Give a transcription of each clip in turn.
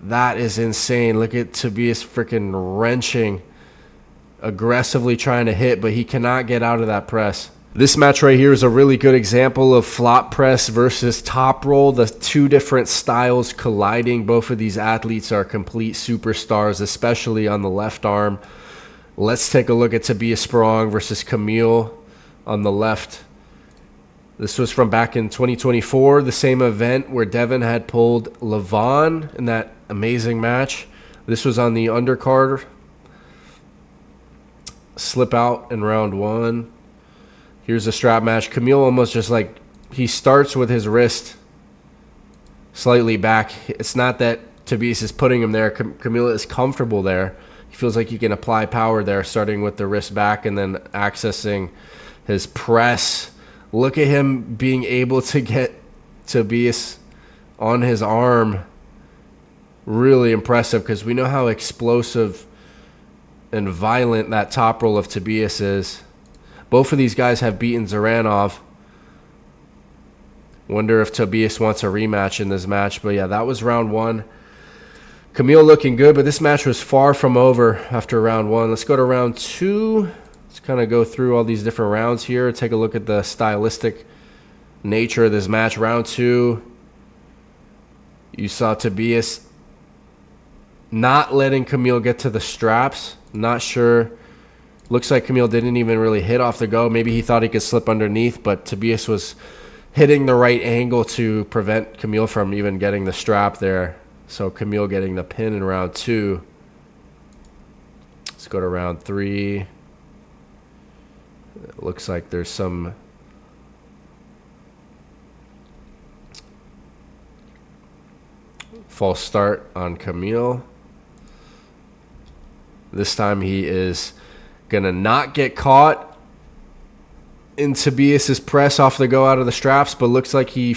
That is insane. Look at Tobias freaking wrenching, aggressively trying to hit, but he cannot get out of that press. This match right here is a really good example of flop press versus top roll, the two different styles colliding. Both of these athletes are complete superstars, especially on the left arm. Let's take a look at Tobias Sprong versus Camille on the left. This was from back in 2024, the same event where Devin had pulled Levon in that amazing match. This was on the undercard. Slip out in round one. Here's the strap match. Camille almost just like, he starts with his wrist slightly back. It's not that Tobias is putting him there. Camille is comfortable there. He feels like he can apply power there, starting with the wrist back and then accessing his press. Look at him being able to get Tobias on his arm. Really impressive, because we know how explosive and violent that top roll of Tobias is. Both of these guys have beaten Zaranov. Wonder if Tobias wants a rematch in this match. But yeah, that was round one. Camille looking good, but this match was far from over after round one. Let's go to round two. Let's kind of go through all these different rounds here. Take a look at the stylistic nature of this match. Round two, you saw Tobias not letting Camille get to the straps. Not sure. Looks like Camille didn't even really hit off the go. Maybe he thought he could slip underneath, but Tobias was hitting the right angle to prevent Camille from even getting the strap there. So Camille getting the pin in round two. Let's go to round three. It looks like there's some false start on Camille. This time he is going to not get caught in Tobias's press off the go out of the straps, but looks like he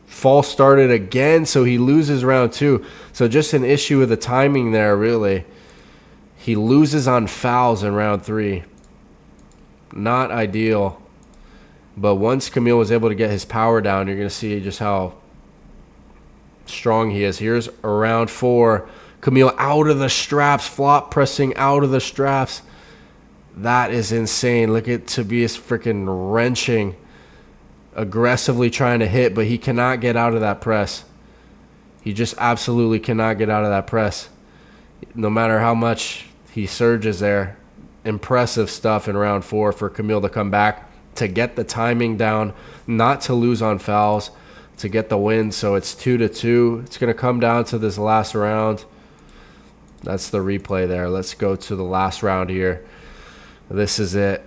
false started again, so he loses round two. So just an issue with the timing there, really. He loses on fouls in round three. Not ideal. But once Camille was able to get his power down, you're going to see just how strong he is. Here's a round four. Camille out of the straps, flop pressing out of the straps. That is insane. Look at Tobias freaking wrenching, aggressively trying to hit, but he cannot get out of that press. He just absolutely cannot get out of that press. No matter how much he surges there. Impressive stuff in round four for Camille to come back, to get the timing down, not to lose on fouls, to get the win. So it's 2-2. It's going to come down to this last round. That's the replay there. Let's go to the last round here. This is it.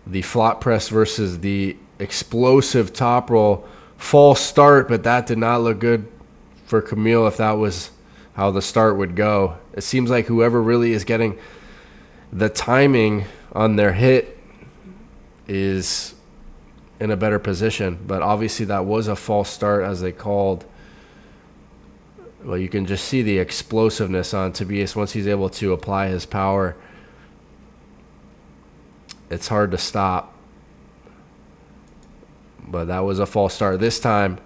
The flop press versus the explosive top roll. False start, but that did not look good for Camille if that was how the start would go. It seems like whoever really is getting the timing on their hit is in a better position. But obviously that was a false start, as they called. Well, you can just see the explosiveness on Tobias once he's able to apply his power. It's hard to stop. But that was a false start. This time,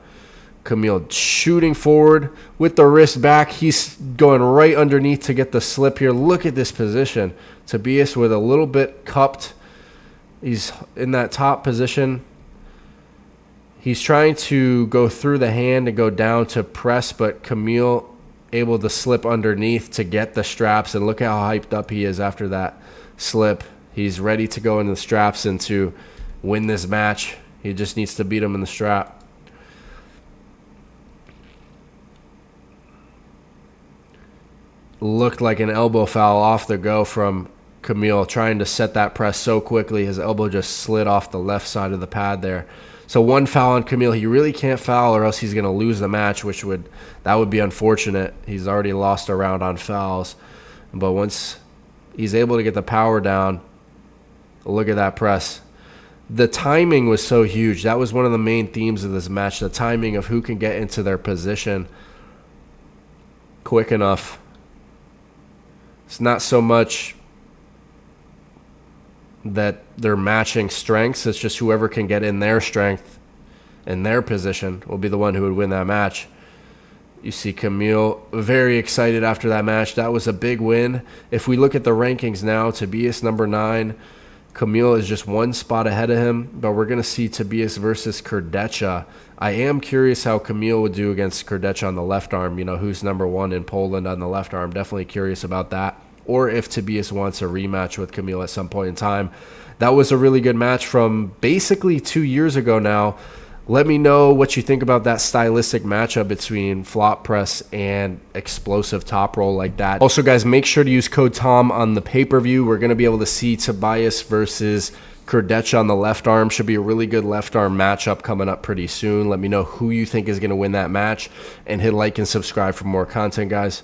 Camille shooting forward with the wrist back. He's going right underneath to get the slip here. Look at this position. Tobias with a little bit cupped. He's in that top position. He's trying to go through the hand and go down to press, but Camille able to slip underneath to get the straps. And look how hyped up he is after that slip. He's ready to go into the straps and to win this match. He just needs to beat him in the strap. Looked like an elbow foul off the go from Camille, trying to set that press so quickly. His elbow just slid off the left side of the pad there. So one foul on Camille. He really can't foul or else he's going to lose the match, that would be unfortunate. He's already lost a round on fouls. But once he's able to get the power down, look at that press. The timing was so huge. That was one of the main themes of this match, the timing of who can get into their position quick enough. It's not so much that they're matching strengths. It's just whoever can get in their strength in their position will be the one who would win that match. You see Kamil very excited after that match. That was a big win. If we look at the rankings now, Tobias number 9. Kamil is just one spot ahead of him, but we're going to see Tobias versus Kurdecha. I am curious how Kamil would do against Kurdecha on the left arm. You know, who's number 1 in Poland on the left arm. Definitely curious about that. Or if Tobias wants a rematch with Kamil at some point in time. That was a really good match from basically 2 years ago now. Let me know what you think about that stylistic matchup between flop press and explosive top roll like that. Also, guys, make sure to use code TOM on the pay-per-view. We're going to be able to see Tobias versus Kurdecha on the left arm. Should be a really good left arm matchup coming up pretty soon. Let me know who you think is going to win that match, and hit like and subscribe for more content, guys.